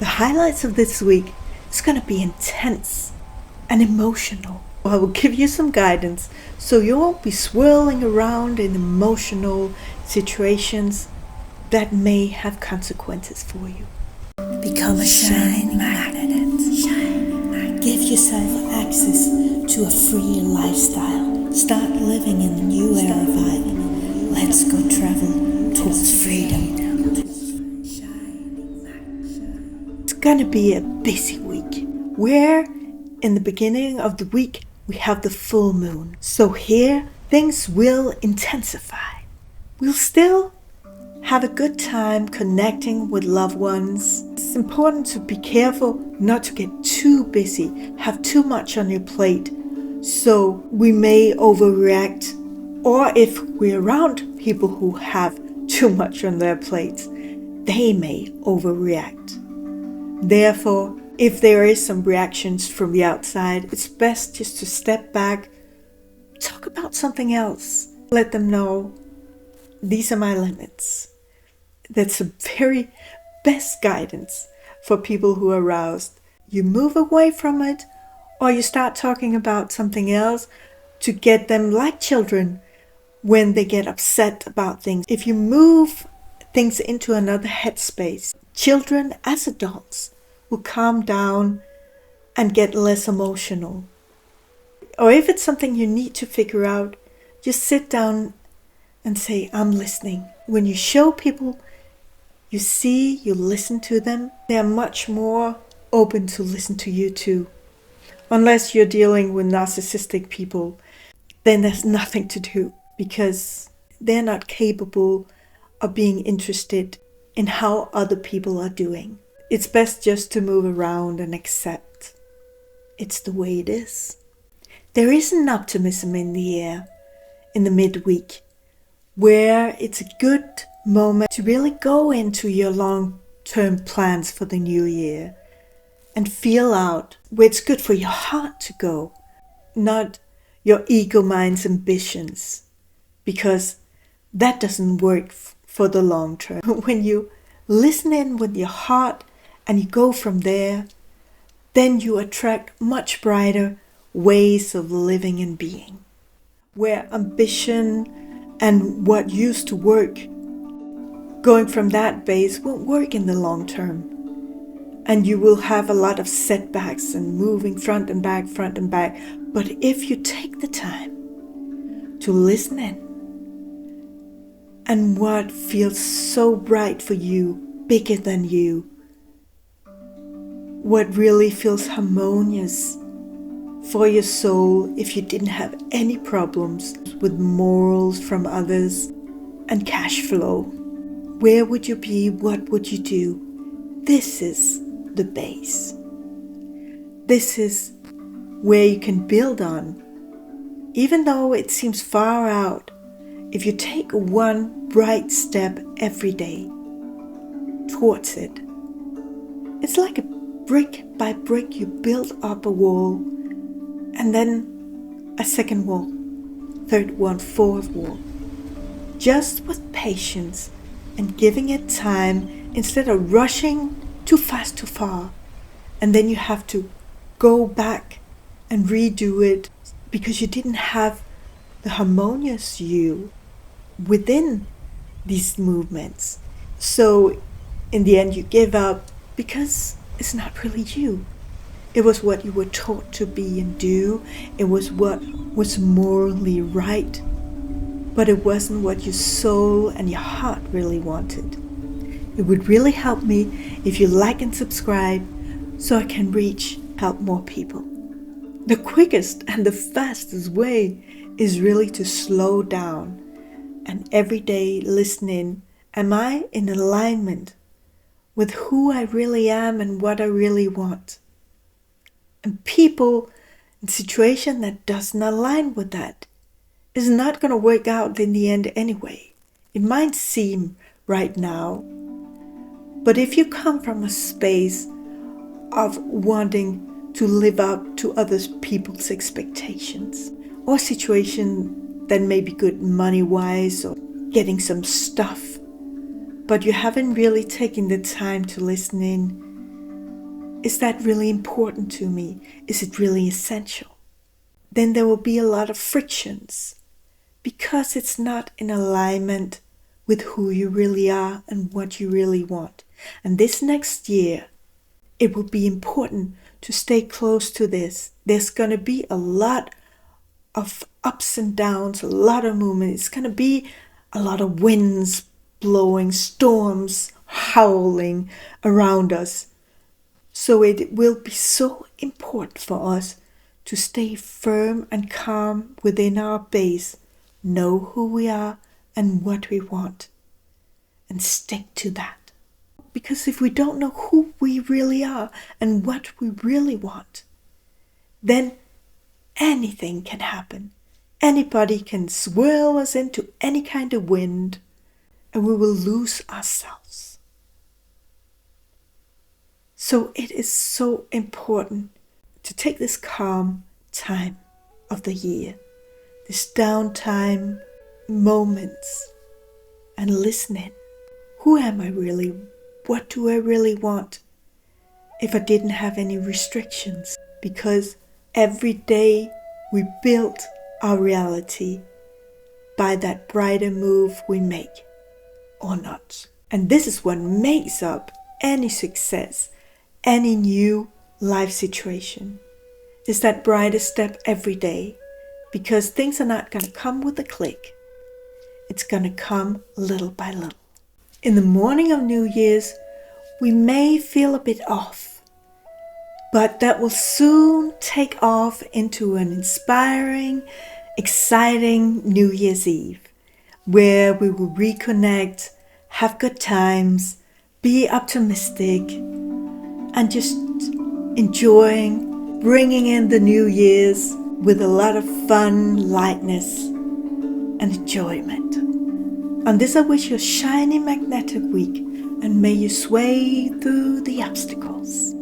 The highlights of this week is going to be intense and emotional. I will give you some guidance so you won't be swirling around in emotional situations that may have consequences for you. Become a shining magnet. Give yourself access to a freer lifestyle. Start living in the new era vibe. Let's go travel towards freedom. It's gonna be a busy week, where in the beginning of the week we have the full moon. So here things will intensify. We'll still have a good time connecting with loved ones. It's important to be careful not to get too busy, have too much on your plate, so we may overreact. Or if we're around people who have too much on their plates, they may overreact. Therefore, if there is some reactions from the outside, it's best just to step back, talk about something else, let them know these are my limits. That's a very best guidance for people who are aroused. You move away from it, or you start talking about something else to get them, like children, when they get upset about things. If you move things into another headspace, children as adults will calm down and get less emotional. Or if it's something you need to figure out, just sit down and say, I'm listening. When you show people you see, you listen to them, they are much more open to listen to you too. Unless you're dealing with narcissistic people, then there's nothing to do, because they're not capable of being interested in how other people are doing. It's best just to move around and accept it's the way it is. There is an optimism in the air in the midweek, where it's a good moment to really go into your long-term plans for the new year and feel out where it's good for your heart to go, not your ego mind's ambitions, because that doesn't work for the long term. When you listen in with your heart and you go from there, then you attract much brighter ways of living and being, where ambition and what used to work, going from that base, won't work in the long term. And you will have a lot of setbacks and moving front and back. But if you take the time to listen in, and what feels so bright for you, bigger than you, what really feels harmonious for your soul, if you didn't have any problems with morals from others and cash flow, where would you be? What would you do? This is the base. This is where you can build on. Even though it seems far out, if you take one bright step every day towards it, it's like a brick by brick you build up a wall, and then a second wall, third one, fourth wall. Just with patience and giving it time, instead of rushing too fast too far, and then you have to go back and redo it because you didn't have the harmonious you within these movements. So in the end you give up because it's not really you. It was what you were taught to be and do. It was what was morally right, but it wasn't what your soul and your heart really wanted. It would really help me if you like and subscribe so I can help more people. The quickest and the fastest way is really to slow down and every day listen in. Am I in alignment with who I really am and what I really want? And people in situation that doesn't align with that is not going to work out in the end anyway. It might seem right now, but if you come from a space of wanting to live up to other people's expectations, or situation that may be good money-wise or getting some stuff, but you haven't really taken the time to listen in Is that really important to me? Is it really essential? Then there will be a lot of frictions because it's not in alignment with who you really are and what you really want. And this next year, it will be important to stay close to this. There's going to be a lot of ups and downs, a lot of movement. It's going to be a lot of winds blowing, storms howling around us. So it will be so important for us to stay firm and calm within our base, know who we are and what we want, and stick to that. Because if we don't know who we really are and what we really want, then anything can happen. Anybody can swirl us into any kind of wind, and we will lose ourselves. So it is so important to take this calm time of the year, this downtime moments, and listen in. Who am I really? What do I really want? If I didn't have any restrictions, because every day we build our reality by that brighter move we make or not. And this is what makes up any success, any new life situation, is that brighter step every day, because things are not going to come with a click. It's going to come little by little. In the morning of New Year's, we may feel a bit off, but that will soon take off into an inspiring, exciting New Year's Eve, where we will reconnect, have good times, be optimistic, and just enjoying bringing in the New Year's with a lot of fun, lightness, and enjoyment. On this, I wish you a shiny magnetic week, and may you sway through the obstacles.